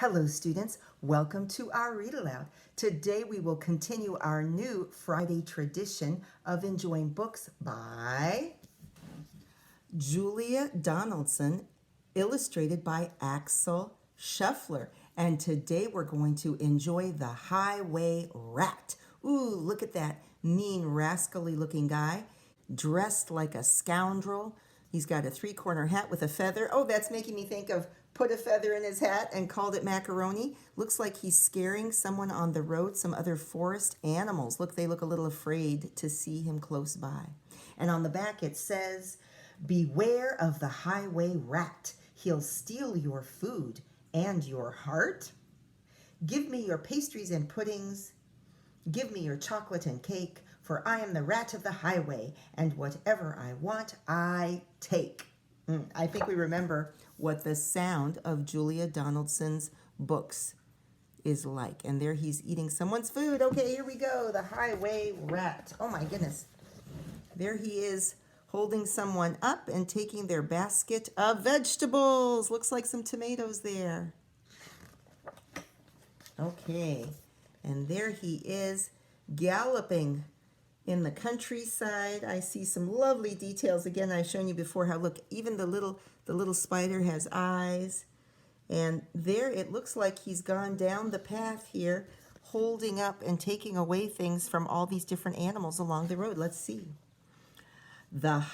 Hello students, welcome to our Read Aloud. Today we will continue our new Friday tradition of enjoying books by Julia Donaldson, illustrated by Axel Scheffler. And today we're going to enjoy The Highway Rat. Ooh, look at that mean, rascally looking guy, dressed like a scoundrel. He's got a three-corner hat with a feather. Oh, that's making me think of put a feather in his hat and called it macaroni. Looks like he's scaring someone on the road, some other forest animals. Look, they look a little afraid to see him close by. And on the back it says, "Beware of the highway rat. He'll steal your food and your heart. Give me your pastries and puddings. Give me your chocolate and cake, for I am the rat of the highway, and whatever I want, I take." I think we remember what the sound of Julia Donaldson's books is like. And there he's eating someone's food. Okay, here we go. The highway rat. Oh my goodness. There he is holding someone up and taking their basket of vegetables. Looks like some tomatoes there. Okay, and there he is galloping in the countryside. I see some lovely details. Again, I've shown you before how, look, even the little spider has eyes. And there it looks like he's gone down the path here, holding up and taking away things from all these different animals along the road. Let's see. Well,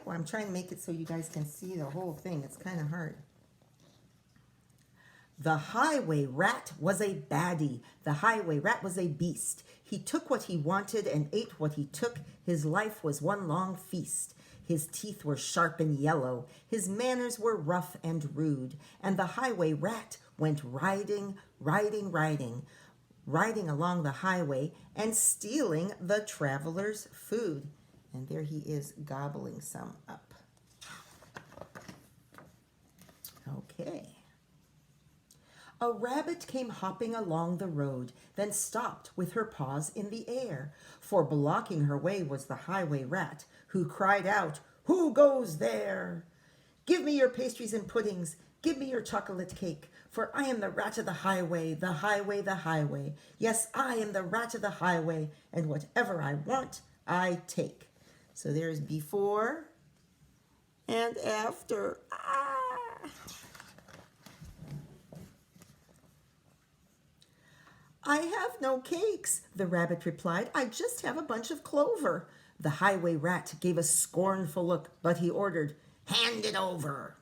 I'm trying to make it so you guys can see the whole thing. It's kind of hard. The highway rat was a baddie. The highway rat was a beast. He took what he wanted and ate what he took. His life was one long feast. His teeth were sharp and yellow. His manners were rough and rude. And the highway rat went riding, riding, riding, riding along the highway and stealing the traveler's food. And there he is gobbling some up. Okay. A rabbit came hopping along the road, then stopped with her paws in the air, for blocking her way was the highway rat, who cried out, "Who goes there? Give me your pastries and puddings, give me your chocolate cake, for I am the rat of the highway, the highway, the highway. Yes, I am the rat of the highway, and whatever I want, I take." So there's before and after. "I have no cakes," the rabbit replied. "I just have a bunch of clover." The highway rat gave a scornful look, but he ordered, "Hand it over.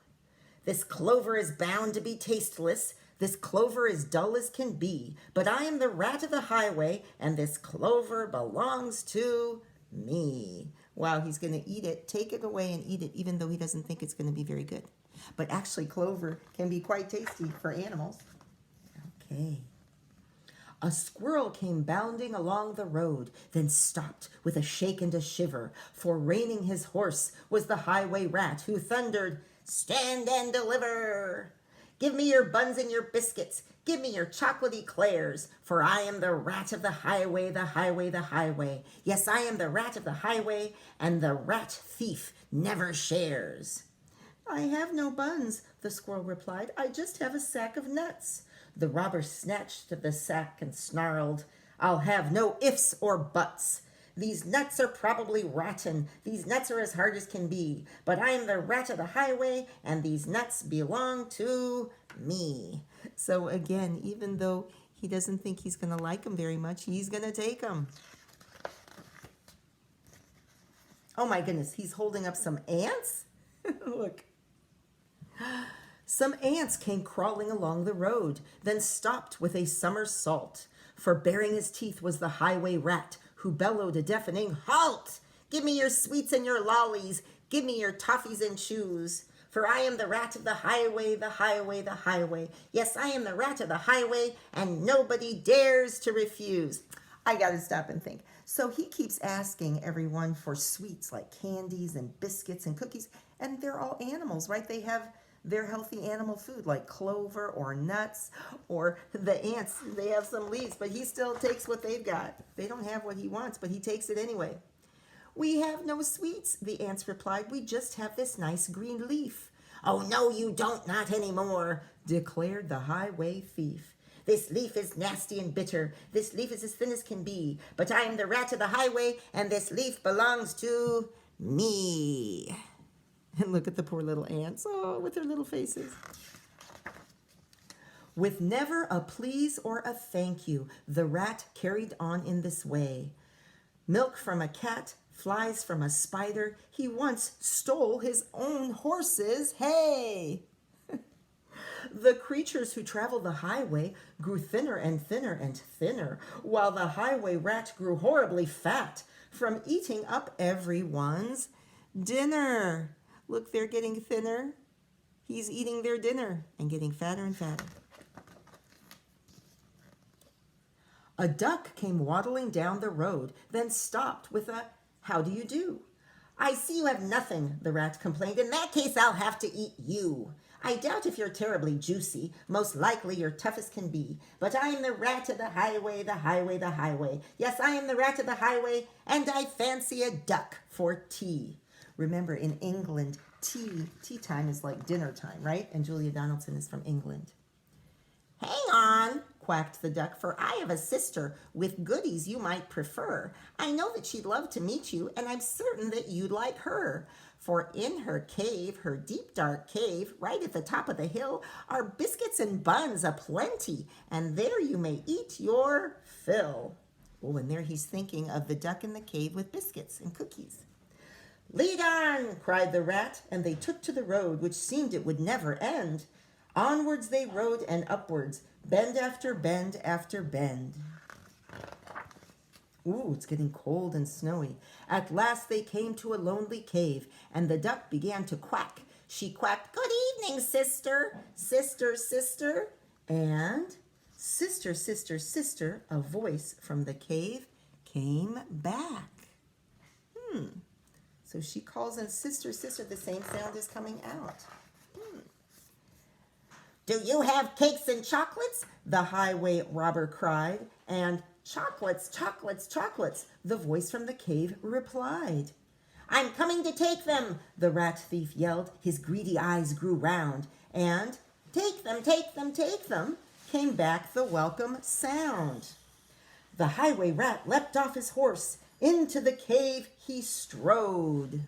This clover is bound to be tasteless. This clover is dull as can be. But I am the rat of the highway, and this clover belongs to me." Wow, he's going to eat it, take it away and eat it, even though he doesn't think it's going to be very good. But actually, clover can be quite tasty for animals. Okay. A squirrel came bounding along the road, then stopped with a shake and a shiver, for reining his horse was the highway rat, who thundered, "Stand and deliver! Give me your buns and your biscuits, give me your chocolatey eclairs, for I am the rat of the highway, the highway, the highway. Yes, I am the rat of the highway, and the rat thief never shares." "I have no buns," the squirrel replied. "I just have a sack of nuts." The robber snatched at the sack and snarled, "I'll have no ifs or buts. These nuts are probably rotten. These nuts are as hard as can be. But I am the rat of the highway, and these nuts belong to me." So again, even though he doesn't think he's going to like them very much, he's going to take them. Oh my goodness, he's holding up some ants? Look. Some ants came crawling along the road, then stopped with a somersault. For baring his teeth was the highway rat, who bellowed a deafening "Halt! Give me your sweets and your lollies, give me your toffees and chews. For I am the rat of the highway, the highway, the highway. Yes, I am the rat of the highway, and nobody dares to refuse." I got to stop and think. So he keeps asking everyone for sweets like candies and biscuits and cookies, and they're all animals, right? They have their healthy animal food like clover or nuts, or the ants, they have some leaves, but he still takes what they've got. They don't have what he wants, but he takes it anyway. "We have no sweets," the ants replied. "We just have this nice green leaf. "Oh, no, you don't, not anymore," declared the highway thief. "This leaf is nasty and bitter. This leaf is as thin as can be. But I am the rat of the highway, and this leaf belongs to me." And look at the poor little ants, oh, with their little faces. With never a please or a thank you, the rat carried on in this way. Milk from a cat, flies from a spider, he once stole his own horse's hay. The creatures who traveled the highway grew thinner and thinner and thinner, while the highway rat grew horribly fat from eating up everyone's dinner. Look, they're getting thinner. He's eating their dinner and getting fatter and fatter. A duck came waddling down the road, then stopped with a "How do you do?" "I see you have nothing," the rat complained. "In that case, I'll have to eat you. I doubt if you're terribly juicy. Most likely you're tough as can be. But I am the rat of the highway, the highway, the highway. Yes, I am the rat of the highway, and I fancy a duck for tea." Remember, in England, tea time is like dinner time, right? And Julia Donaldson is from England. "Hang on," quacked the duck, "for I have a sister with goodies you might prefer. I know that she'd love to meet you, and I'm certain that you'd like her. For in her cave, her deep dark cave, right at the top of the hill, are biscuits and buns aplenty, and there you may eat your fill." Oh, and there he's thinking of the duck in the cave with biscuits and cookies. "Lead on," cried the rat, and they took to the road, which seemed it would never end. Onwards they rode and upwards, bend after bend after bend. Ooh, it's getting cold and snowy. At last they came to a lonely cave, and the duck began to quack. She quacked, "Good evening, sister, sister, sister." And "Sister, sister, sister," a voice from the cave came back. So she calls in "sister, sister," the same sound is coming out. "Do you have cakes and chocolates?" the highway robber cried. And "Chocolates, chocolates, chocolates," the voice from the cave replied. "I'm coming to take them," the rat thief yelled. His greedy eyes grew round. And "Take them, take them, take them," came back the welcome sound. The highway rat leapt off his horse. Into the cave he strode.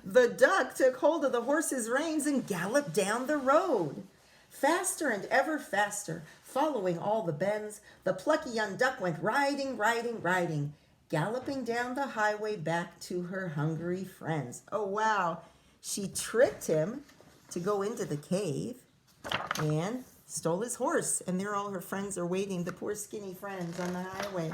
The duck took hold of the horse's reins and galloped down the road. Faster and ever faster, following all the bends, the plucky young duck went riding, riding, riding, galloping down the highway back to her hungry friends. Oh, wow. She tricked him to go into the cave and stole his horse. And there all her friends are waiting, the poor skinny friends on the highway.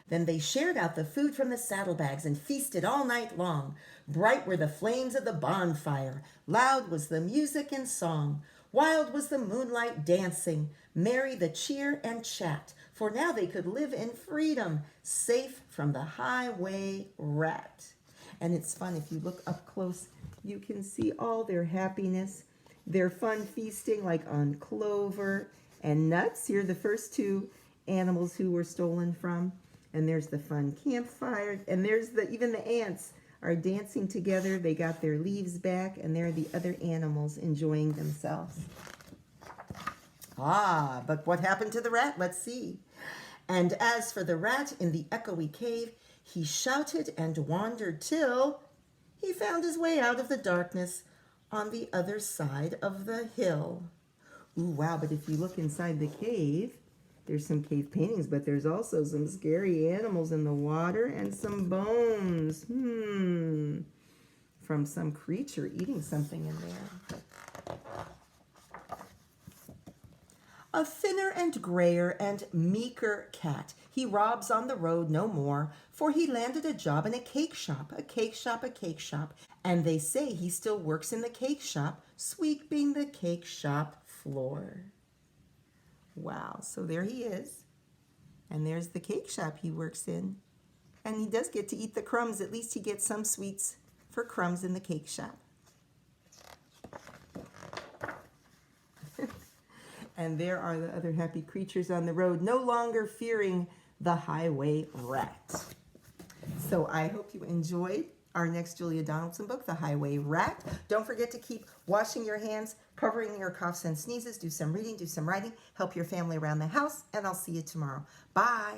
Then they shared out the food from the saddlebags and feasted all night long. Bright were the flames of the bonfire. Loud was the music and song. Wild was the moonlight dancing. Merry the cheer and chat. For now they could live in freedom, safe from the highway rat. And it's fun, if you look up close, you can see all their happiness, their fun feasting like on clover and nuts. Here are the first two animals who were stolen from. And there's the fun campfire. And there's even the ants are dancing together. They got their leaves back, and there are the other animals enjoying themselves. Ah, but what happened to the rat? Let's see. And as for the rat in the echoey cave, he shouted and wandered till he found his way out of the darkness on the other side of the hill. Ooh, wow, but if you look inside the cave, there's some cave paintings, but there's also some scary animals in the water and some bones. From some creature eating something in there. A thinner and grayer and meeker cat. He robs on the road no more, for he landed a job in a cake shop, a cake shop, a cake shop. And they say he still works in the cake shop, sweeping the cake shop floor. Wow, so there he is. And there's the cake shop he works in. And he does get to eat the crumbs. At least he gets some sweets for crumbs in the cake shop. And there are the other happy creatures on the road, no longer fearing the highway rat. So I hope you enjoyed our next Julia Donaldson book, The Highway Rat. Don't forget to keep washing your hands, covering your coughs and sneezes, do some reading, do some writing, help your family around the house, and I'll see you tomorrow. Bye.